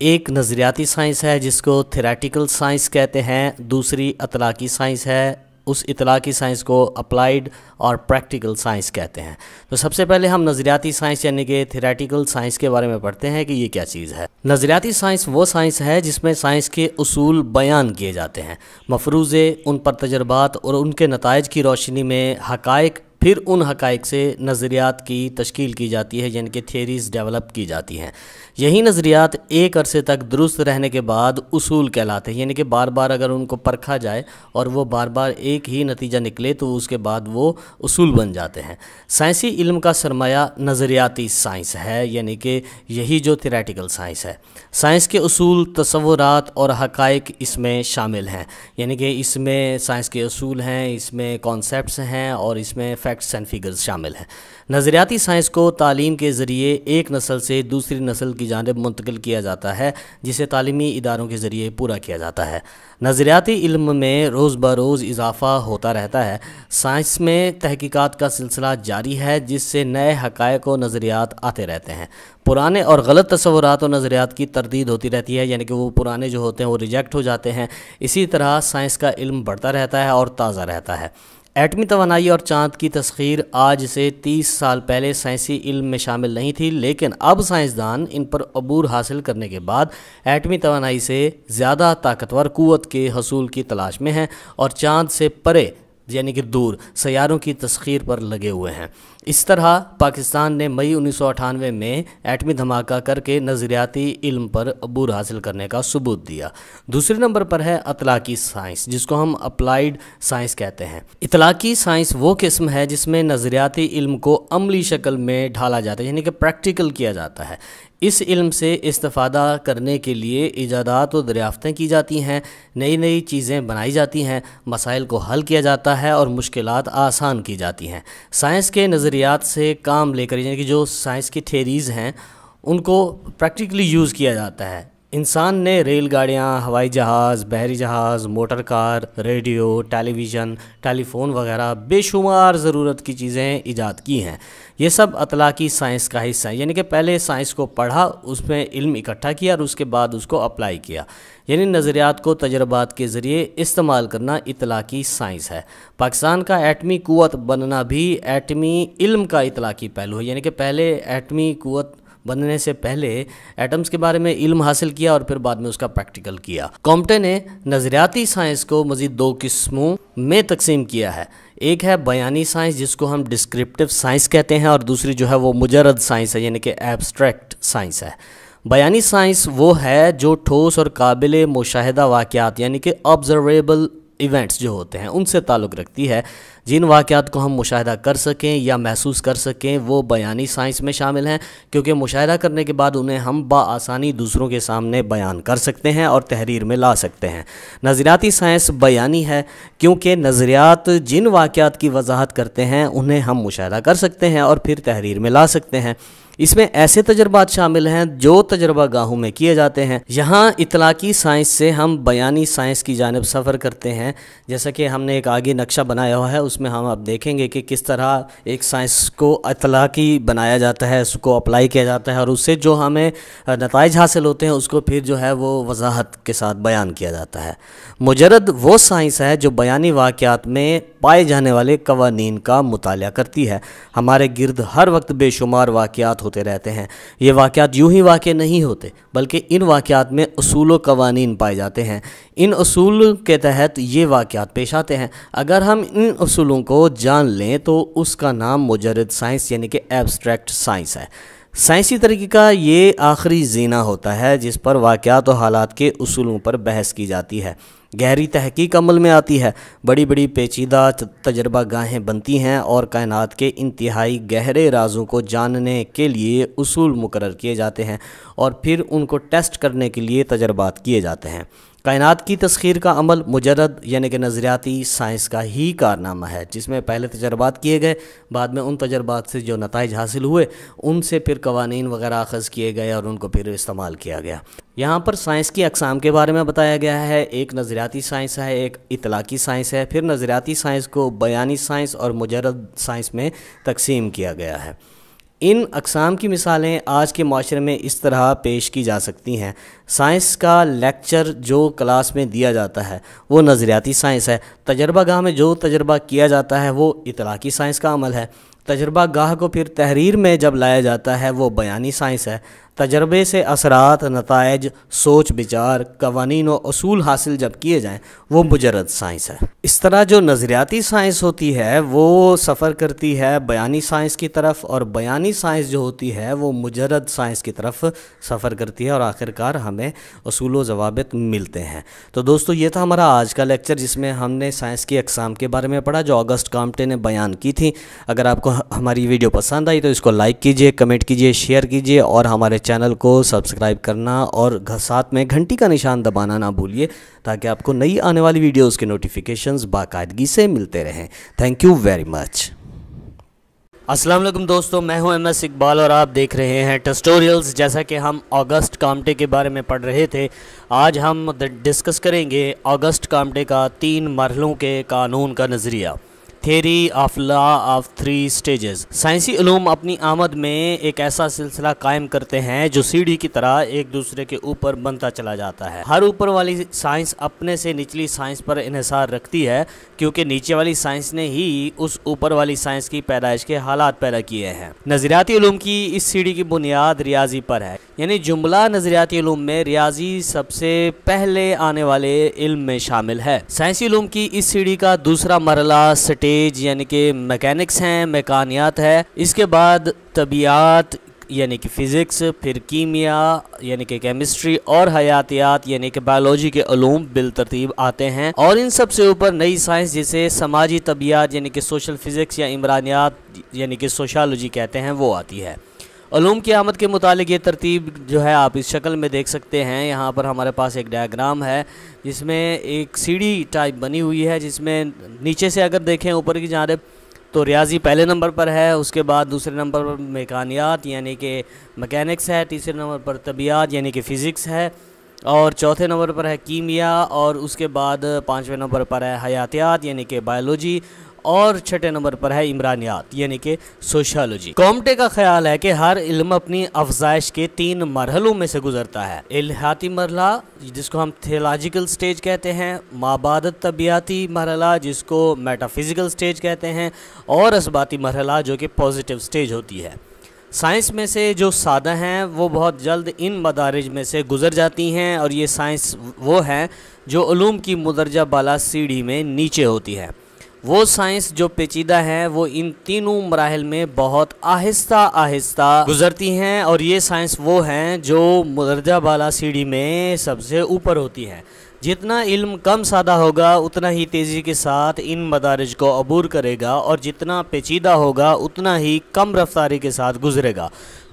ایک نظریاتی سائنس ہے جس کو تھیریٹیکل سائنس کہتے ہیں، دوسری اطلاقی سائنس ہے، اس اطلاقی سائنس کو اپلائیڈ اور پریکٹیکل سائنس کہتے ہیں۔ تو سب سے پہلے ہم نظریاتی سائنس یعنی کہ تھیریٹیکل سائنس کے بارے میں پڑھتے ہیں کہ یہ کیا چیز ہے۔ نظریاتی سائنس وہ سائنس ہے جس میں سائنس کے اصول بیان کیے جاتے ہیں، مفروضے، ان پر تجربات اور ان کے نتائج کی روشنی میں حقائق، پھر ان حقائق سے نظریات کی تشکیل کی جاتی ہے، یعنی کہ تھیریز ڈیولپ کی جاتی ہیں۔ یہی نظریات ایک عرصے تک درست رہنے کے بعد اصول کہلاتے ہیں، یعنی کہ بار بار اگر ان کو پرکھا جائے اور وہ بار بار ایک ہی نتیجہ نکلے تو اس کے بعد وہ اصول بن جاتے ہیں۔ سائنسی علم کا سرمایہ نظریاتی سائنس ہے، یعنی کہ یہی جو تھیریٹیکل سائنس ہے۔ سائنس کے اصول، تصورات اور حقائق اس میں شامل ہیں، یعنی کہ اس میں سائنس کے اصول ہیں، اس میں کانسیپٹس ہیں اور اس میں فیکٹس اینڈ فگرز شامل ہیں۔ نظریاتی سائنس کو تعلیم کے ذریعے ایک نسل سے دوسری نسل کی جانب منتقل کیا جاتا ہے، جسے تعلیمی اداروں کے ذریعے پورا کیا جاتا ہے۔ نظریاتی علم میں روز بروز اضافہ ہوتا رہتا ہے۔ سائنس میں تحقیقات کا سلسلہ جاری ہے جس سے نئے حقائق و نظریات آتے رہتے ہیں۔ پرانے اور غلط تصورات و نظریات کی تردید ہوتی رہتی ہے، یعنی کہ وہ پرانے جو ہوتے ہیں وہ ریجیکٹ ہو جاتے ہیں۔ اسی طرح سائنس کا علم بڑھتا رہتا ہے اور تازہ رہتا ہے۔ ایٹمی توانائی اور چاند کی تسخیر آج سے 30 سال پہلے سائنسی علم میں شامل نہیں تھی، لیکن اب سائنسدان ان پر عبور حاصل کرنے کے بعد ایٹمی توانائی سے زیادہ طاقتور قوت کے حصول کی تلاش میں ہیں اور چاند سے پرے یعنی کہ دور سیاروں کی تسخیر پر لگے ہوئے ہیں۔ اس طرح پاکستان نے مئی 1998 میں ایٹمی دھماکہ کر کے نظریاتی علم پر عبور حاصل کرنے کا ثبوت دیا۔ دوسرے نمبر پر ہے اطلاقی سائنس، جس کو ہم اپلائیڈ سائنس کہتے ہیں۔ اطلاقی سائنس وہ قسم ہے جس میں نظریاتی علم کو عملی شکل میں ڈھالا جاتا ہے، یعنی کہ پریکٹیکل کیا جاتا ہے۔ اس علم سے استفادہ کرنے کے لیے ایجادات و دریافتیں کی جاتی ہیں، نئی نئی چیزیں بنائی جاتی ہیں، مسائل کو حل کیا جاتا ہے اور مشکلات آسان کی جاتی ہیں۔ سائنس کے نظریات سے کام لے کر، یعنی کہ جو سائنس کی تھیریز ہیں ان کو پریکٹیکلی یوز کیا جاتا ہے۔ انسان نے ریل گاڑیاں، ہوائی جہاز، بحری جہاز، موٹر کار، ریڈیو، ٹیلی ویژن، ٹیلی فون وغیرہ بے شمار ضرورت کی چیزیں ایجاد کی ہیں۔ یہ سب اطلاقی سائنس کا حصہ ہے، یعنی کہ پہلے سائنس کو پڑھا، اس میں علم اکٹھا کیا اور اس کے بعد اس کو اپلائی کیا، یعنی نظریات کو تجربات کے ذریعے استعمال کرنا اطلاقی سائنس ہے۔ پاکستان کا ایٹمی قوت بننا بھی ایٹمی علم کا اطلاقی پہلو ہے، یعنی کہ پہلے ایٹمی قوت بننے سے پہلے ایٹمز کے بارے میں علم حاصل کیا اور پھر بعد میں اس کا پریکٹیکل کیا۔ کومٹے نے نظریاتی سائنس کو مزید 2 قسموں میں تقسیم کیا ہے۔ ایک ہے بیانی سائنس جس کو ہم ڈسکرپٹیو سائنس کہتے ہیں، اور دوسری جو ہے وہ مجرد سائنس ہے، یعنی کہ ایبسٹریکٹ سائنس ہے۔ بیانی سائنس وہ ہے جو ٹھوس اور قابل مشاہدہ واقعات یعنی کہ آبزرویبل ایونٹس جو ہوتے ہیں ان سے تعلق رکھتی ہے۔ جن واقعات کو ہم مشاہدہ کر سکیں یا محسوس کر سکیں وہ بیانی سائنس میں شامل ہیں، کیونکہ مشاہدہ کرنے کے بعد انہیں ہم بآسانی دوسروں کے سامنے بیان کر سکتے ہیں اور تحریر میں لا سکتے ہیں۔ نظریاتی سائنس بیانی ہے کیونکہ نظریات جن واقعات کی وضاحت کرتے ہیں انہیں ہم مشاہدہ کر سکتے ہیں اور پھر تحریر میں لا سکتے ہیں۔ اس میں ایسے تجربات شامل ہیں جو تجربہ گاہوں میں کیے جاتے ہیں۔ یہاں اطلاقی سائنس سے ہم بیانی سائنس کی جانب سفر کرتے ہیں، جیسا کہ ہم نے ایک آگے نقشہ بنایا ہوا ہے، اس میں ہم اب دیکھیں گے کہ کس طرح ایک سائنس کو اطلاقی بنایا جاتا ہے، اس کو اپلائی کیا جاتا ہے اور اس سے جو ہمیں نتائج حاصل ہوتے ہیں اس کو پھر جو ہے وہ وضاحت کے ساتھ بیان کیا جاتا ہے۔ مجرد وہ سائنس ہے جو بیانی واقعات میں پائے جانے والے قوانین کا مطالعہ کرتی ہے۔ ہمارے گرد ہر وقت بے شمار واقعات ہوتے رہتے ہیں۔ یہ واقعات یوں ہی واقع نہیں ہوتے بلکہ ان واقعات میں اصول و قوانین پائے جاتے ہیں۔ ان اصول کے تحت یہ واقعات پیش آتے ہیں۔ اگر ہم ان اصولوں کو جان لیں تو اس کا نام مجرد سائنس یعنی کہ ایبسٹریکٹ سائنس ہے۔ سائنسی طریقہ کا یہ آخری زینہ ہوتا ہے جس پر واقعات و حالات کے اصولوں پر بحث کی جاتی ہے۔ گہری تحقیق عمل میں آتی ہے، بڑی بڑی پیچیدہ تجربہ گاہیں بنتی ہیں اور کائنات کے انتہائی گہرے رازوں کو جاننے کے لیے اصول مقرر کیے جاتے ہیں اور پھر ان کو ٹیسٹ کرنے کے لیے تجربات کیے جاتے ہیں۔ کائنات کی تسخیر کا عمل مجرد یعنی کہ نظریاتی سائنس کا ہی کارنامہ ہے، جس میں پہلے تجربات کیے گئے، بعد میں ان تجربات سے جو نتائج حاصل ہوئے ان سے پھر قوانین وغیرہ اخذ کیے گئے اور ان کو پھر استعمال کیا گیا۔ یہاں پر سائنس کی اقسام کے بارے میں بتایا گیا ہے۔ ایک نظریاتی سائنس ہے، ایک اطلاقی سائنس ہے، پھر نظریاتی سائنس کو بیانی سائنس اور مجرد سائنس میں تقسیم کیا گیا ہے۔ ان اقسام کی مثالیں آج کے معاشرے میں اس طرح پیش کی جا سکتی ہیں۔ سائنس کا لیکچر جو کلاس میں دیا جاتا ہے وہ نظریاتی سائنس ہے۔ تجربہ گاہ میں جو تجربہ کیا جاتا ہے وہ اطلاقی سائنس کا عمل ہے۔ تجربہ گاہ کو پھر تحریر میں جب لایا جاتا ہے وہ بیانی سائنس ہے۔ تجربے سے اثرات، نتائج، سوچ بچار، قوانین و اصول حاصل جب کیے جائیں وہ مجرد سائنس ہے۔ اس طرح جو نظریاتی سائنس ہوتی ہے وہ سفر کرتی ہے بیانی سائنس کی طرف، اور بیانی سائنس جو ہوتی ہے وہ مجرد سائنس کی طرف سفر کرتی ہے، اور آخرکار ہمیں اصول و ضوابط ملتے ہیں۔ تو دوستو یہ تھا ہمارا آج کا لیکچر جس میں ہم نے سائنس کی اقسام کے بارے میں پڑھا جو آگسٹ کامٹے نے بیان کی تھی۔ اگر آپ کو ہماری ویڈیو پسند آئی تو اس کو لائک کیجئے، کمنٹ کیجئے، شیئر کیجئے، اور ہمارے چینل کو سبسکرائب کرنا اور ساتھ میں گھنٹی کا نشان دبانا نہ بھولیے تاکہ آپ کو نئی آنے والی ویڈیوز کے نوٹیفیکیشنز باقاعدگی سے ملتے رہیں۔ Thank you very much. السلام علیکم دوستو، میں ہوں ایم ایس اقبال اور آپ دیکھ رہے ہیں ٹسٹوریلز۔ جیسا کہ ہم آگسٹ کامٹے کے بارے میں پڑھ رہے تھے، آج ہم ڈسکس کریں گے آگسٹ کامٹے کا 3 مرحلوں کے قانون کا نظریہ، theory of law of 3 stages. سائنسی علوم اپنی آمد میں ایک ایسا سلسلہ قائم کرتے ہیں جو سیڑھی کی طرح ایک دوسرے کے اوپر بنتا چلا جاتا ہے۔ ہر اوپر والی سائنس اپنے سے نچلی سائنس پر انحصار رکھتی ہے، کیونکہ نیچے والی سائنس نے ہی اس اوپر والی سائنس کی پیدائش کے حالات پیدا کیے ہیں۔ نظریاتی علوم کی اس سیڑھی کی بنیاد ریاضی پر ہے، یعنی جملہ نظریاتی علوم میں ریاضی سب سے پہلے آنے والے علم میں شامل ہے۔ سائنسی علوم کی اس سیڑھی کا دوسرا مرحلہ سٹیج یعنی کہ میکینکس ہیں، میکانیات ہے، اس کے بعد طبیعیات یعنی کہ فزکس، پھر کیمیا یعنی کہ کیمسٹری، اور حیاتیات یعنی کہ بایولوجی کے علوم بالترتیب آتے ہیں، اور ان سب سے اوپر نئی سائنس جسے سماجی طبیعیات یعنی کہ سوشل فزکس یا عمرانیات یعنی کہ سوشالوجی کہتے ہیں وہ آتی ہے۔ علوم کی آمد کے متعلق یہ ترتیب جو ہے آپ اس شکل میں دیکھ سکتے ہیں۔ یہاں پر ہمارے پاس ایک ڈائیگرام ہے جس میں ایک سیڑھی ٹائپ بنی ہوئی ہے، جس میں نیچے سے اگر دیکھیں اوپر کی جانب تو ریاضی پہلے نمبر پر ہے، اس کے بعد دوسرے نمبر پر میکانیات یعنی کہ میکینکس ہے، تیسرے نمبر پر طبیعیات یعنی کہ فزکس ہے، اور چوتھے نمبر پر ہے کیمیا، اور اس کے بعد 5ویں نمبر پر ہے حیاتیات یعنی کہ بایولوجی، اور 6 نمبر پر ہے عمرانیات یعنی کہ سوشالوجی۔ کامٹے کا خیال ہے کہ ہر علم اپنی افزائش کے 3 مرحلوں میں سے گزرتا ہے: الہاتی مرحلہ جس کو ہم تھیولوجیکل سٹیج کہتے ہیں، مابعد طبیعیاتی مرحلہ جس کو میٹا فزیکل سٹیج کہتے ہیں، اور اثباتی مرحلہ جو کہ پازیٹیو سٹیج ہوتی ہے۔ سائنس میں سے جو سادہ ہیں وہ بہت جلد ان مدارج میں سے گزر جاتی ہیں، اور یہ سائنس وہ ہیں جو علوم کی مدرجہ بالا سیڑھی میں نیچے ہوتی ہے۔ وہ سائنس جو پیچیدہ ہیں وہ ان تینوں مراحل میں بہت آہستہ آہستہ گزرتی ہیں، اور یہ سائنس وہ ہیں جو مدرجہ بالا سیڑھی میں سب سے اوپر ہوتی ہیں۔ جتنا علم کم سادہ ہوگا اتنا ہی تیزی کے ساتھ ان مدارج کو عبور کرے گا، اور جتنا پیچیدہ ہوگا اتنا ہی کم رفتاری کے ساتھ گزرے گا۔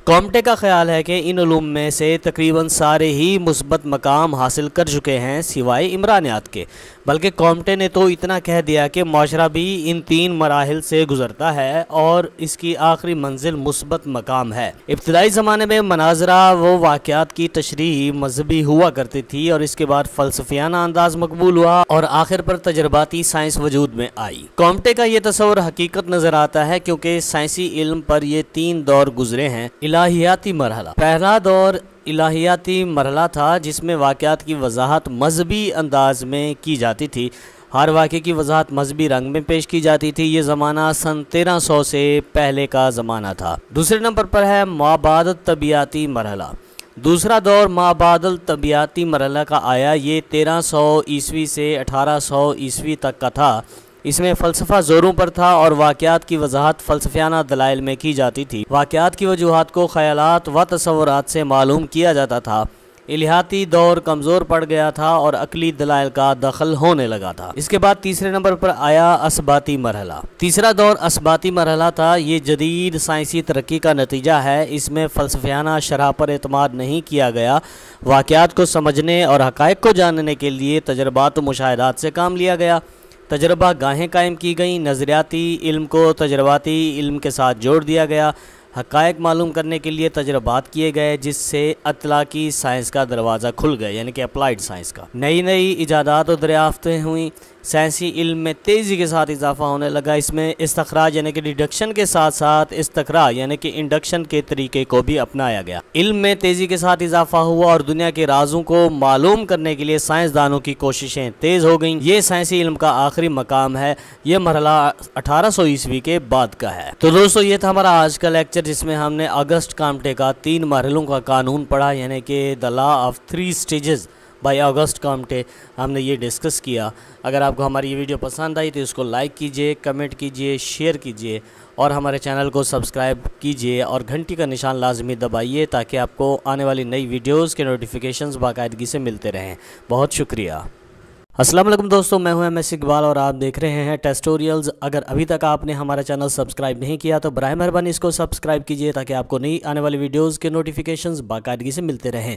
کامٹے کا خیال ہے کہ ان علوم میں سے تقریباً سارے ہی مثبت مقام حاصل کر چکے ہیں سوائے عمرانیات کے، بلکہ کامٹے نے تو اتنا کہہ دیا کہ معاشرہ بھی ان 3 مراحل سے گزرتا ہے اور اس کی آخری منزل مثبت مقام ہے۔ ابتدائی زمانے میں مناظرہ و واقعات کی تشریح مذہبی ہوا کرتی تھی، اور اس کے بعد فلسفیانہ انداز مقبول ہوا، اور آخر پر تجرباتی سائنس وجود میں آئی۔ کامٹے کا یہ تصور حقیقت نظر آتا ہے کیونکہ سائنسی علم پر یہ 3 دور گزرے ہیں۔ الہیاتی مرحلہ، پہلا دور الہیاتی مرحلہ تھا جس میں واقعات کی وضاحت مذہبی انداز میں کی جاتی تھی۔ ہر واقعے کی وضاحت مذہبی رنگ میں پیش کی جاتی تھی۔ یہ زمانہ سن 1300 سے پہلے کا زمانہ تھا۔ دوسرے نمبر پر ہے مابعد طبیعیاتی مرحلہ۔ دوسرا دور مابعد طبیعیاتی مرحلہ کا آیا، یہ 1300 عیسوی سے 1800 عیسوی تک کا تھا۔ اس میں فلسفہ زوروں پر تھا اور واقعات کی وضاحت فلسفیانہ دلائل میں کی جاتی تھی۔ واقعات کی وجوہات کو خیالات و تصورات سے معلوم کیا جاتا تھا۔ الہیاتی دور کمزور پڑ گیا تھا اور عقلی دلائل کا دخل ہونے لگا تھا۔ اس کے بعد تیسرے نمبر پر آیا اثباتی مرحلہ۔ تیسرا دور اثباتی مرحلہ تھا۔ یہ جدید سائنسی ترقی کا نتیجہ ہے۔ اس میں فلسفیانہ شرح پر اعتماد نہیں کیا گیا۔ واقعات کو سمجھنے اور حقائق کو جاننے کے لیے تجربات و مشاہدات سے کام لیا گیا۔ تجربہ گاہیں قائم کی گئیں۔ نظریاتی علم کو تجرباتی علم کے ساتھ جوڑ دیا گیا۔ حقائق معلوم کرنے کے لیے تجربات کیے گئے، جس سے اطلاقی سائنس کا دروازہ کھل گیا، یعنی کہ اپلائیڈ سائنس کا۔ نئی نئی ایجادات و دریافتیں ہوئیں۔ سائنسی علم میں تیزی کے ساتھ اضافہ ہونے لگا۔ اس میں استخراج یعنی کہ ڈیڈکشن کے ساتھ ساتھ استقراء یعنی کہ انڈکشن کے طریقے کو بھی اپنایا گیا۔ علم میں تیزی کے ساتھ اضافہ ہوا اور دنیا کے رازوں کو معلوم کرنے کے لیے سائنسدانوں کی کوششیں تیز ہو گئیں۔ یہ سائنسی علم کا آخری مقام ہے۔ یہ مرحلہ 1800 عیسوی کے بعد کا ہے۔ تو دوستو یہ تھا ہمارا آج کا لیکچر، جس میں ہم نے آگسٹ کامٹے کا 3 مرحلوں کا قانون پڑھا، یعنی کہ the law of 3 stages by August Comte ہم نے یہ ڈسکس کیا۔ اگر آپ کو ہماری یہ ویڈیو پسند آئی تو اس کو لائک کیجئے، کمنٹ کیجئے، شیئر کیجئے اور ہمارے چینل کو سبسکرائب کیجئے اور گھنٹی کا نشان لازمی دبائیے تاکہ آپ کو آنے والی نئی ویڈیوز کے نوٹیفیکیشنز باقاعدگی سے ملتے رہیں۔ بہت شکریہ۔ السلام علیکم دوستو، میں ہوں MS اقبال اور آپ دیکھ رہے ہیں ٹیسٹوریلز۔ اگر ابھی تک آپ نے ہمارا چینل سبسکرائب نہیں کیا تو برائے مہربانی اس کو سبسکرائب کیجئے تاکہ آپ کو نئی آنے والی ویڈیوز کے نوٹیفیکیشنز باقاعدگی سے ملتے رہیں۔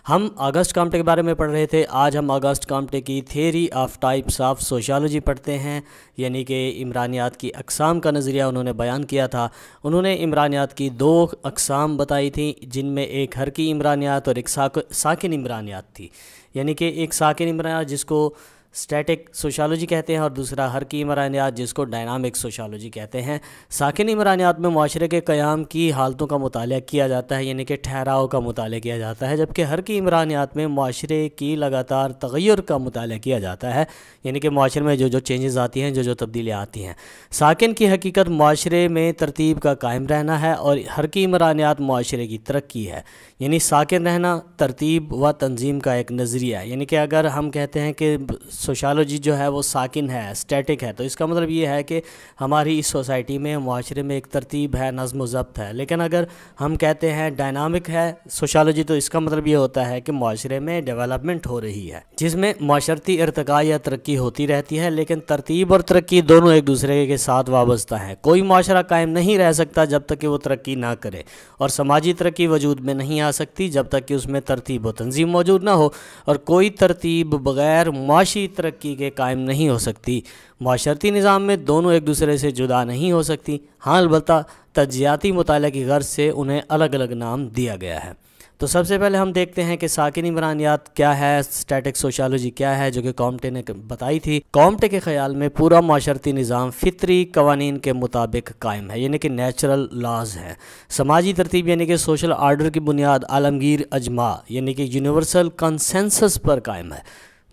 ہم آگسٹ کامٹے کے بارے میں پڑھ رہے تھے۔ آج ہم آگسٹ کامٹے کی theory of types of sociology پڑھتے ہیں، یعنی کہ عمرانیات کی اقسام کا نظریہ انہوں نے بیان کیا تھا۔ انہوں نے عمرانیات کی 2 اقسام بتائی تھیں، جن میں ایک حرکی عمرانیات اور ایک ساکن عمرانیات تھی، یعنی کہ ایک ساکن عمرانیات جس کو اسٹیٹک سوشالوجی کہتے ہیں اور دوسرا حرکی عمرانیات جس کو ڈائنامک سوشالوجی کہتے ہیں۔ ساکن عمرانیات میں معاشرے کے قیام کی حالتوں کا مطالعہ کیا جاتا ہے، یعنی کہ ٹھہراؤ کا مطالعہ کیا جاتا ہے، جبکہ حرکی عمرانیات میں معاشرے کی لگاتار تغیر کا مطالعہ کیا جاتا ہے، یعنی کہ معاشرے میں جو چینجز آتی ہیں، جو تبدیلیاں آتی ہیں۔ ساکن کی حقیقت معاشرے میں ترتیب کا قائم رہنا ہے اور حرکی عمرانیات معاشرے کی ترقی ہے، یعنی ساکن رہنا ترتیب و تنظیم کا ایک نظریہ ہے۔ یعنی کہ اگر ہم کہتے ہیں کہ سوشالوجی جو ہے وہ ساکن ہے، اسٹیٹک ہے، تو اس کا مطلب یہ ہے کہ ہماری اس سوسائٹی میں، معاشرے میں ایک ترتیب ہے، نظم و ضبط ہے۔ لیکن اگر ہم کہتے ہیں ڈائنامک ہے سوشالوجی، تو اس کا مطلب یہ ہوتا ہے کہ معاشرے میں ڈیولپمنٹ ہو رہی ہے، جس میں معاشرتی ارتقاء یا ترقی ہوتی رہتی ہے، لیکن ترتیب اور ترقی دونوں ایک دوسرے کے ساتھ وابستہ ہیں۔ کوئی معاشرہ قائم نہیں رہ سکتا جب تک کہ وہ ترقی نہ کرے، اور سماجی ترقی وجود میں نہیں آ سکتی جب تک کہ اس میں ترتیب و تنظیم موجود نہ ہو، اور کوئی ترتیب بغیر معاشی ترقی کے قائم نہیں ہو سکتی۔ معاشرتی نظام میں دونوں ایک دوسرے سے جدا نہیں ہو سکتی، ہاں البتہ تجزیاتی مطالعہ کی غرض سے انہیں الگ الگ نام دیا گیا ہے۔ تو سب سے پہلے ہم دیکھتے ہیں کہ ساکن عمرانیات کیا ہے، اسٹیٹک سوشالوجی کیا ہے، جو کہ کامٹے نے بتائی تھی۔ کامٹے کے خیال میں پورا معاشرتی نظام فطری قوانین کے مطابق قائم ہے، یعنی کہ نیچرل لاز ہے۔ سماجی ترتیب یعنی کہ سوشل آرڈر کی بنیاد عالمگیر اجماع یعنی کہ یونیورسل کنسنسس پر قائم ہے،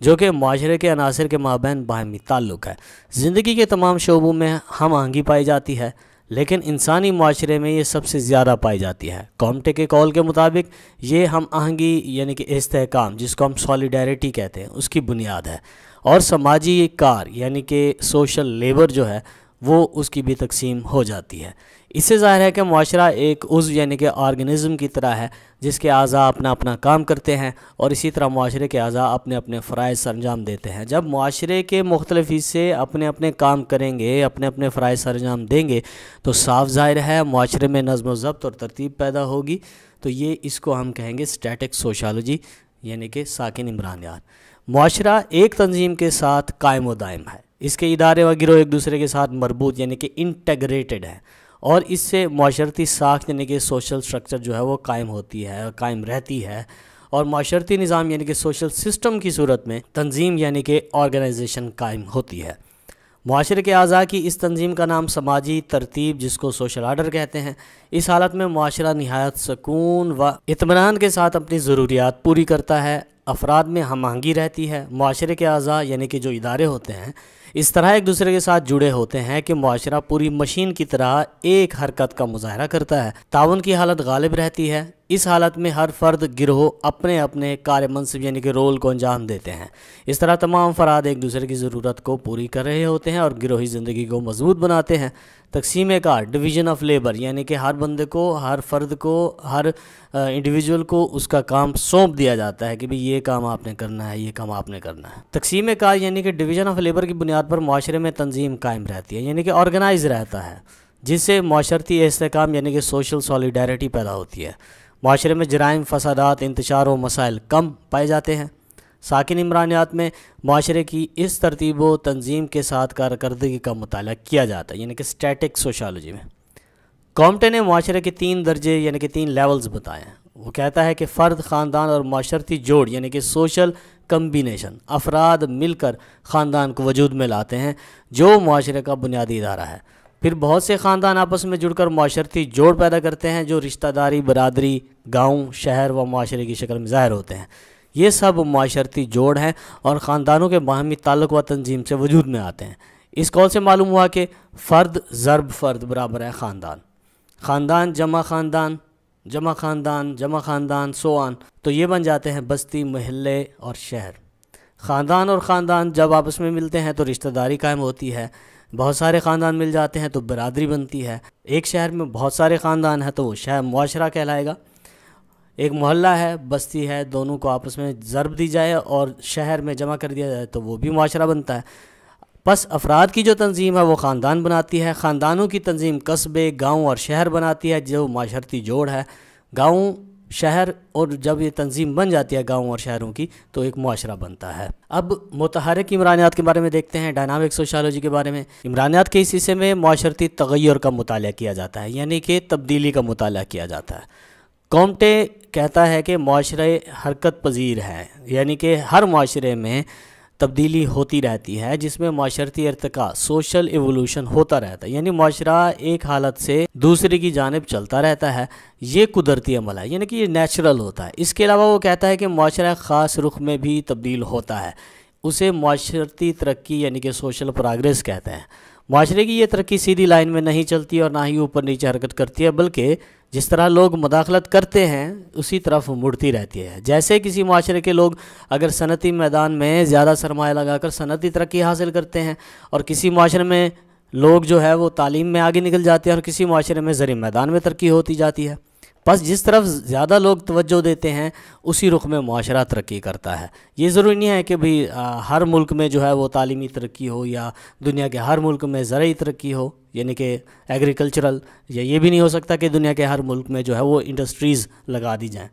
جو کہ معاشرے کے عناصر کے مابین باہمی تعلق ہے۔ زندگی کے تمام شعبوں میں ہم آہنگی پائی جاتی ہے، لیکن انسانی معاشرے میں یہ سب سے زیادہ پائی جاتی ہے۔ کامٹے کے قول کے مطابق یہ ہم آہنگی یعنی کہ استحکام، جس کو ہم سولیڈیریٹی کہتے ہیں، اس کی بنیاد ہے، اور سماجی کار یعنی کہ سوشل لیبر جو ہے وہ اس کی بھی تقسیم ہو جاتی ہے۔ اس سے ظاہر ہے کہ معاشرہ ایک عضو یعنی کہ آرگنزم کی طرح ہے، جس کے اعضاء اپنا اپنا کام کرتے ہیں، اور اسی طرح معاشرے کے اعضاء اپنے اپنے فرائض سر انجام دیتے ہیں۔ جب معاشرے کے مختلف حصے اپنے اپنے کام کریں گے، اپنے اپنے فرائض سر انجام دیں گے، تو صاف ظاہر ہے معاشرے میں نظم و ضبط اور ترتیب پیدا ہوگی۔ تو یہ اس کو ہم کہیں گے اسٹیٹک سوشالوجی یعنی کہ ساکن عمرانیات۔ معاشرہ ایک تنظیم کے ساتھ قائم و دائم ہے، اس کے ادارے و گروہ ایک دوسرے کے ساتھ مربوط یعنی کہ انٹیگریٹڈ ہے، اور اس سے معاشرتی ساخت یعنی کہ سوشل سٹرکچر جو ہے وہ قائم ہوتی ہے، قائم رہتی ہے، اور معاشرتی نظام یعنی کہ سوشل سسٹم کی صورت میں تنظیم یعنی کہ آرگنائزیشن قائم ہوتی ہے۔ معاشرے کے اعضاء کی اس تنظیم کا نام سماجی ترتیب جس کو سوشل آرڈر کہتے ہیں۔ اس حالت میں معاشرہ نہایت سکون و اطمینان کے ساتھ اپنی ضروریات پوری کرتا ہے، افراد میں ہم آہنگی رہتی ہے۔ معاشرے کے اعضاء یعنی کہ جو ادارے ہوتے ہیں اس طرح ایک دوسرے کے ساتھ جڑے ہوتے ہیں کہ معاشرہ پوری مشین کی طرح ایک حرکت کا مظاہرہ کرتا ہے، تعاون کی حالت غالب رہتی ہے۔ اس حالت میں ہر فرد گروہ اپنے اپنے کار منصب یعنی کہ رول کو انجام دیتے ہیں۔ اس طرح تمام افراد ایک دوسرے کی ضرورت کو پوری کر رہے ہوتے ہیں اور گروہی زندگی کو مضبوط بناتے ہیں۔ تقسیم کار ڈویژن آف لیبر یعنی کہ ہر بندے کو، ہر فرد کو، ہر انڈیویجول کو اس کا کام سونپ دیا جاتا ہے کہ بھی یہ کام آپ نے کرنا ہے، یہ کام آپ نے کرنا ہے۔ تقسیم کار یعنی کہ ڈویژن آف لیبر کی بنیاد پر معاشرے میں تنظیم قائم رہتی ہے، یعنی کہ آرگنائز رہتا ہے، جس سے معاشرتی استحکام یعنی کہ سوشل سولیڈیرٹی پیدا ہوتی ہے۔ معاشرے میں جرائم، فسادات، انتشار و مسائل کم پائے جاتے ہیں۔ ساکن عمرانیات میں معاشرے کی اس ترتیب و تنظیم کے ساتھ کارکردگی کا مطالعہ کیا جاتا ہے، یعنی کہ اسٹیٹک سوشالوجی میں۔ کامٹے نے معاشرے کے 3 درجے یعنی کہ 3 لیولز بتائے ہیں۔ وہ کہتا ہے کہ فرد، خاندان اور معاشرتی جوڑ یعنی کہ سوشل کمبینیشن، افراد مل کر خاندان کو وجود میں لاتے ہیں جو معاشرے کا بنیادی ادارہ ہے۔ پھر بہت سے خاندان آپس میں جڑ کر معاشرتی جوڑ پیدا کرتے ہیں جو رشتہ داری، برادری، گاؤں، شہر و معاشرے کی شکل میں ظاہر ہوتے ہیں۔ یہ سب معاشرتی جوڑ ہیں اور خاندانوں کے باہمی تعلق و تنظیم سے وجود میں آتے ہیں۔ اس قول سے معلوم ہوا کہ فرد ضرب فرد برابر ہے خاندان، خاندان جمع خاندان، جمع خاندان جمع خاندان سوان، تو یہ بن جاتے ہیں بستی، محلے اور شہر۔ خاندان اور خاندان جب آپس میں ملتے ہیں تو رشتہ داری قائم ہوتی ہے، بہت سارے خاندان مل جاتے ہیں تو برادری بنتی ہے۔ ایک شہر میں بہت سارے خاندان ہیں تو وہ شہر معاشرہ کہلائے گا۔ ایک محلہ ہے، بستی ہے، دونوں کو آپس میں ضرب دی جائے اور شہر میں جمع کر دیا جائے تو وہ بھی معاشرہ بنتا ہے۔ پس افراد کی جو تنظیم ہے وہ خاندان بناتی ہے، خاندانوں کی تنظیم قصبے، گاؤں اور شہر بناتی ہے جو معاشرتی جوڑ ہے۔ گاؤں، شہر، اور جب یہ تنظیم بن جاتی ہے گاؤں اور شہروں کی تو ایک معاشرہ بنتا ہے۔ اب متحرک عمرانیات کے بارے میں دیکھتے ہیں، ڈائنامک سوشالوجی کے بارے میں۔ عمرانیات کے اس حصے میں معاشرتی تغیر کا مطالعہ کیا جاتا ہے، یعنی کہ تبدیلی کا مطالعہ کیا جاتا ہے۔ کومٹے کہتا ہے کہ معاشرے حرکت پذیر ہے، یعنی کہ ہر معاشرے میں تبدیلی ہوتی رہتی ہے جس میں معاشرتی ارتقاء، سوشل ایولوشن ہوتا رہتا ہے، یعنی معاشرہ ایک حالت سے دوسرے کی جانب چلتا رہتا ہے۔ یہ قدرتی عمل ہے، یعنی کہ یہ نیچرل ہوتا ہے۔ اس کے علاوہ وہ کہتا ہے کہ معاشرہ خاص رخ میں بھی تبدیل ہوتا ہے، اسے معاشرتی ترقی یعنی کہ سوشل پروگریس کہتے ہیں۔ معاشرے کی یہ ترقی سیدھی لائن میں نہیں چلتی اور نہ ہی اوپر نیچے حرکت کرتی ہے، بلکہ جس طرح لوگ مداخلت کرتے ہیں اسی طرف مڑتی رہتی ہے۔ جیسے کسی معاشرے کے لوگ اگر صنعتی میدان میں زیادہ سرمایہ لگا کر صنعتی ترقی حاصل کرتے ہیں، اور کسی معاشرے میں لوگ جو ہے وہ تعلیم میں آگے نکل جاتے ہیں، اور کسی معاشرے میں زرعی میدان میں ترقی ہوتی جاتی ہے۔ بس جس طرف زیادہ لوگ توجہ دیتے ہیں اسی رخ میں معاشرہ ترقی کرتا ہے۔ یہ ضروری نہیں ہے کہ بھئی ہر ملک میں جو ہے وہ تعلیمی ترقی ہو یا دنیا کے ہر ملک میں زرعی ترقی ہو، یعنی کہ ایگریکلچرل، یا یہ بھی نہیں ہو سکتا کہ دنیا کے ہر ملک میں جو ہے وہ انڈسٹریز لگا دی جائیں۔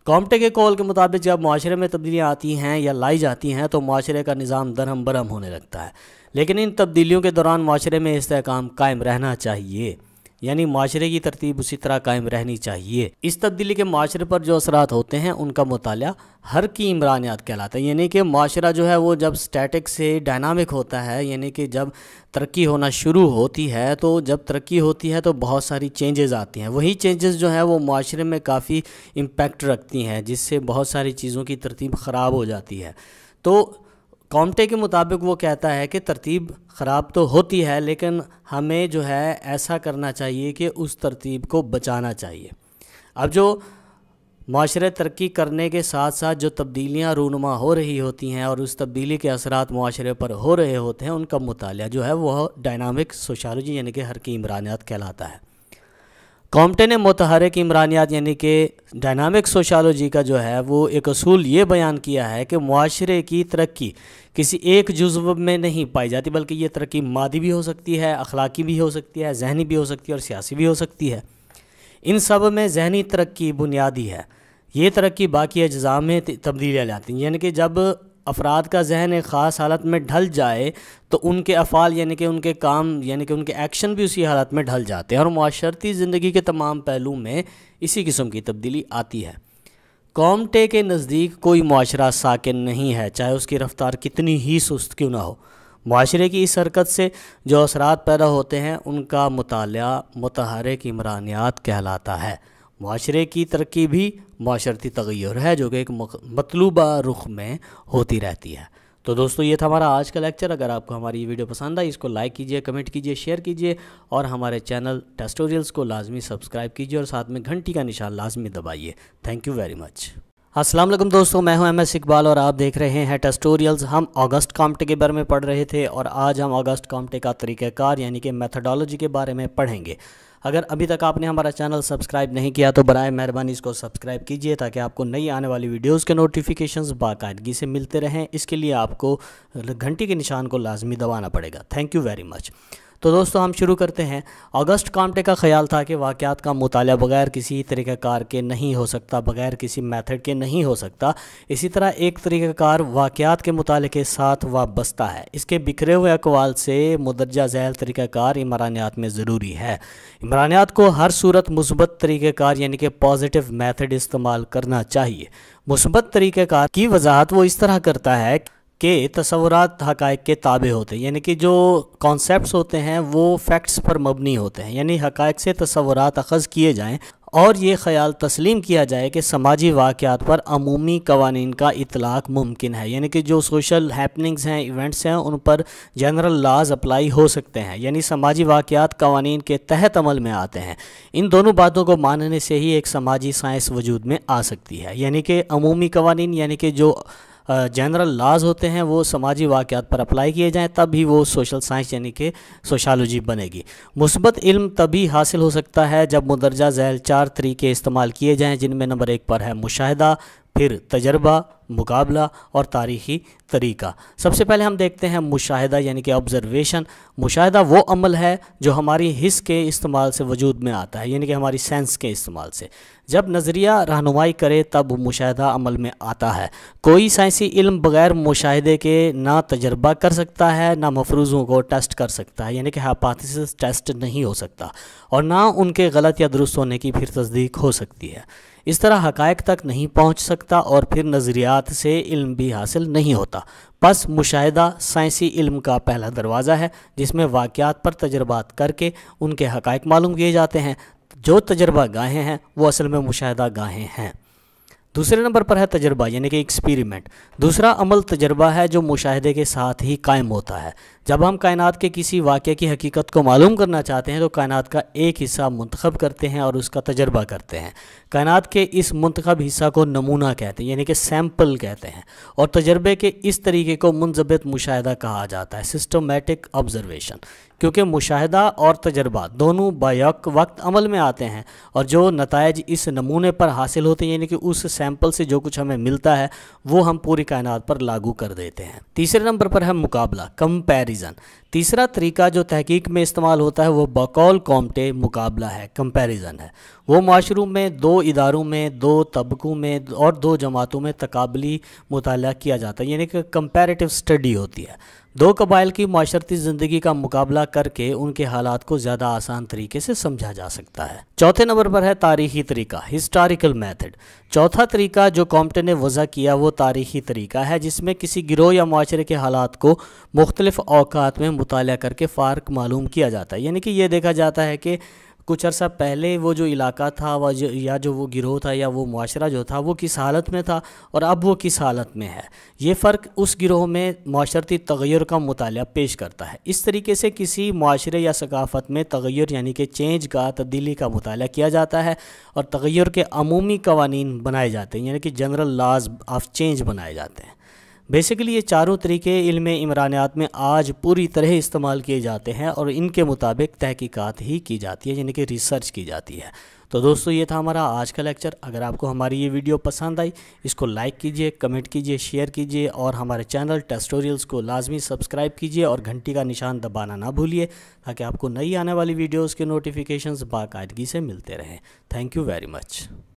کومٹے کے قول کے مطابق جب معاشرے میں تبدیلیاں آتی ہیں یا لائی جاتی ہیں تو معاشرے کا نظام درہم برہم ہونے لگتا ہے، لیکن ان تبدیلیوں کے دوران معاشرے میں استحکام قائم رہنا چاہیے، یعنی معاشرے کی ترتیب اسی طرح قائم رہنی چاہیے۔ اس تبدیلی کے معاشرے پر جو اثرات ہوتے ہیں ان کا مطالعہ حرکی عمرانیات کہلاتا ہے، یعنی کہ معاشرہ جو ہے وہ جب سٹیٹک سے ڈائنامک ہوتا ہے، یعنی کہ جب ترقی ہونا شروع ہوتی ہے تو جب ترقی ہوتی ہے تو بہت ساری چینجز آتی ہیں، وہی چینجز جو ہیں وہ معاشرے میں کافی امپیکٹ رکھتی ہیں جس سے بہت ساری چیزوں کی ترتیب خراب ہو جاتی ہے۔ تو کومٹے کے مطابق وہ کہتا ہے کہ ترتیب خراب تو ہوتی ہے لیکن ہمیں جو ہے ایسا کرنا چاہیے کہ اس ترتیب کو بچانا چاہیے۔ اب جو معاشرے ترقی کرنے کے ساتھ ساتھ جو تبدیلیاں رونما ہو رہی ہوتی ہیں اور اس تبدیلی کے اثرات معاشرے پر ہو رہے ہوتے ہیں ان کا مطالعہ جو ہے وہ ڈائنامک سوشالوجی یعنی کہ حرکی عمرانیات کہلاتا ہے۔ کومٹے نے متحرک عمرانیات یعنی کہ ڈائنامک سوشالوجی کا جو ہے وہ ایک اصول یہ بیان کیا ہے کہ معاشرے کی ترقی کسی ایک جزو میں نہیں پائی جاتی، بلکہ یہ ترقی مادی بھی ہو سکتی ہے، اخلاقی بھی ہو سکتی ہے، ذہنی بھی ہو سکتی ہے اور سیاسی بھی ہو سکتی ہے۔ ان سب میں ذہنی ترقی بنیادی ہے، یہ ترقی باقی اجزاء میں تبدیلیاں لاتی ہیں، یعنی کہ جب افراد کا ذہن ایک خاص حالت میں ڈھل جائے تو ان کے افعال یعنی کہ ان کے کام یعنی کہ ان کے ایکشن بھی اسی حالت میں ڈھل جاتے ہیں اور معاشرتی زندگی کے تمام پہلو میں اسی قسم کی تبدیلی آتی ہے۔ کومٹے کے نزدیک کوئی معاشرہ ساکن نہیں ہے، چاہے اس کی رفتار کتنی ہی سست کیوں نہ ہو۔ معاشرے کی اس حرکت سے جو اثرات پیدا ہوتے ہیں ان کا مطالعہ متحرک عمرانیات کہلاتا ہے۔ معاشرے کی ترقی بھی معاشرتی تغیر ہے جو کہ ایک مطلوبہ رخ میں ہوتی رہتی ہے۔ تو دوستو یہ تھا ہمارا آج کا لیکچر۔ اگر آپ کو ہماری یہ ویڈیو پسند آئی اس کو لائک کیجئے، کمنٹ کیجئے، شیئر کیجئے اور ہمارے چینل ٹیسٹوریلز کو لازمی سبسکرائب کیجئے اور ساتھ میں گھنٹی کا نشان لازمی دبائیے۔ Thank you very much. السلام علیکم دوستو، میں ہوں ایم ایس اقبال اور آپ دیکھ رہے ہیں ٹیسٹوریلز۔ ہم آگسٹ کومٹے کے بارے میں پڑھ رہے تھے اور آج ہم آگسٹ کومٹے کا طریقہ کار یعنی کہ میتھڈالوجی کے بارے میں پڑھیں گے۔ اگر ابھی تک آپ نے ہمارا چینل سبسکرائب نہیں کیا تو برائے مہربانی اس کو سبسکرائب کیجئے تاکہ آپ کو نئی آنے والی ویڈیوز کے نوٹیفیکیشنز باقاعدگی سے ملتے رہیں۔ اس کے لیے آپ کو گھنٹی کے نشان کو لازمی دبانا پڑے گا۔ Thank you very much. تو دوستو ہم شروع کرتے ہیں۔ آگسٹ کامٹے کا خیال تھا کہ واقعات کا مطالعہ بغیر کسی طریقہ کار کے نہیں ہو سکتا، بغیر کسی میتھڈ کے نہیں ہو سکتا۔ اسی طرح ایک طریقہ کار واقعات کے مطالعے کے ساتھ وابستہ ہے۔ اس کے بکھرے ہوئے اقوال سے مندرجہ ذیل طریقہ کار عمرانیات میں ضروری ہے۔ عمرانیات کو ہر صورت مثبت طریقہ کار یعنی کہ پازیٹیو میتھڈ استعمال کرنا چاہیے۔ مثبت طریقہ کار کی وضاحت وہ اس طرح کرتا ہے کہ تصورات حقائق کے تابع ہوتے ہیں، یعنی کہ جو کانسیپٹس ہوتے ہیں وہ فیکٹس پر مبنی ہوتے ہیں، یعنی حقائق سے تصورات اخذ کیے جائیں اور یہ خیال تسلیم کیا جائے کہ سماجی واقعات پر عمومی قوانین کا اطلاق ممکن ہے، یعنی کہ جو سوشل ہیپننگز ہیں، ایونٹس ہیں، ان پر جنرل لاز اپلائی ہو سکتے ہیں، یعنی سماجی واقعات قوانین کے تحت عمل میں آتے ہیں۔ ان دونوں باتوں کو ماننے سے ہی ایک سماجی سائنس وجود میں آ سکتی ہے، یعنی کہ عمومی قوانین یعنی کہ جو جنرل لاز ہوتے ہیں وہ سماجی واقعات پر اپلائی کیے جائیں، تب ہی وہ سوشل سائنس یعنی کہ سوشالوجی بنے گی۔ مثبت علم تبھی حاصل ہو سکتا ہے جب مندرجہ ذیل 4 طریقے استعمال کیے جائیں، جن میں نمبر 1 پر ہے مشاہدہ، پھر تجربہ، مقابلہ اور تاریخی طریقہ۔ سب سے پہلے ہم دیکھتے ہیں مشاہدہ یعنی کہ آبزرویشن۔ مشاہدہ وہ عمل ہے جو ہماری حس کے استعمال سے وجود میں آتا ہے، یعنی کہ ہماری سینس کے استعمال سے۔ جب نظریہ رہنمائی کرے تب مشاہدہ عمل میں آتا ہے۔ کوئی سائنسی علم بغیر مشاہدے کے نہ تجربہ کر سکتا ہے، نہ مفروضوں کو ٹیسٹ کر سکتا ہے، یعنی کہ ہائپوتھیسس ٹیسٹ نہیں ہو سکتا، اور نہ ان کے غلط یا درست ہونے کی پھر تصدیق ہو سکتی ہے۔ اس طرح حقائق تک نہیں پہنچ سکتا اور پھر نظریات سے علم بھی حاصل نہیں ہوتا۔ پس مشاہدہ سائنسی علم کا پہلا دروازہ ہے، جس میں واقعات پر تجربات کر کے ان کے حقائق معلوم کیے جاتے ہیں۔ جو تجربہ گاہیں ہیں وہ اصل میں مشاہدہ گاہیں ہیں۔ دوسرے نمبر پر ہے تجربہ یعنی کہ ایکسپیریمنٹ۔ دوسرا عمل تجربہ ہے جو مشاہدے کے ساتھ ہی قائم ہوتا ہے۔ جب ہم کائنات کے کسی واقعے کی حقیقت کو معلوم کرنا چاہتے ہیں تو کائنات کا ایک حصہ منتخب کرتے ہیں اور اس کا تجربہ کرتے ہیں۔ کائنات کے اس منتخب حصہ کو نمونہ کہتے ہیں، یعنی کہ سیمپل کہتے ہیں، اور تجربے کے اس طریقے کو منضبط مشاہدہ کہا جاتا ہے، سسٹمیٹک آبزرویشن، کیونکہ مشاہدہ اور تجربہ دونوں بیک وقت عمل میں آتے ہیں، اور جو نتائج اس نمونے پر حاصل ہوتے ہیں یعنی کہ اس سیمپل سے جو کچھ ہمیں ملتا ہے وہ ہم پوری کائنات پر لاگو کر دیتے ہیں۔ تیسرے نمبر پر ہے مقابلہ، کمپیریزن۔ تیسرا طریقہ جو تحقیق میں استعمال ہوتا ہے وہ بقول کامٹے مقابلہ ہے، کمپیریزن ہے۔ وہ معاشروں میں 2 اداروں میں 2 طبقوں میں اور 2 جماعتوں میں تقابلی مطالعہ کیا جاتا ہے، یعنی کہ کمپیریٹیو اسٹڈی ہوتی ہے۔ 2 قبائل کی معاشرتی زندگی کا مقابلہ کر کے ان کے حالات کو زیادہ آسان طریقے سے سمجھا جا سکتا ہے۔ چوتھے نمبر پر ہے تاریخی طریقہ، ہسٹوریکل میتھڈ۔ چوتھا طریقہ جو کامٹے نے وضع کیا وہ تاریخی طریقہ ہے، جس میں کسی گروہ یا معاشرے کے حالات کو مختلف اوقات میں مطالعہ کر کے فرق معلوم کیا جاتا ہے، یعنی کہ یہ دیکھا جاتا ہے کہ کچھ عرصہ پہلے وہ جو علاقہ تھا یا جو وہ گروہ تھا یا وہ معاشرہ جو تھا وہ کس حالت میں تھا اور اب وہ کس حالت میں ہے۔ یہ فرق اس گروہ میں معاشرتی تغیر کا مطالعہ پیش کرتا ہے۔ اس طریقے سے کسی معاشرے یا ثقافت میں تغیر یعنی کہ چینج کا، تبدیلی کا مطالعہ کیا جاتا ہے اور تغیر کے عمومی قوانین بنائے جاتے ہیں، یعنی کہ جنرل لاز آف چینج بنائے جاتے ہیں۔ بیسیکلی یہ چاروں طریقے علم عمرانیات میں آج پوری طرح استعمال کیے جاتے ہیں اور ان کے مطابق تحقیقات ہی کی جاتی ہے، یعنی کہ ریسرچ کی جاتی ہے۔ تو دوستو یہ تھا ہمارا آج کا لیکچر۔ اگر آپ کو ہماری یہ ویڈیو پسند آئی اس کو لائک کیجئے، کمنٹ کیجئے، شیئر کیجئے اور ہمارے چینل ٹیسٹوریلز کو لازمی سبسکرائب کیجئے اور گھنٹی کا نشان دبانا نہ بھولیے تاکہ آپ کو نئی آنے والی ویڈیوز کے نوٹیفیکیشنز باقاعدگی سے ملتے رہیں۔ Thank you very much.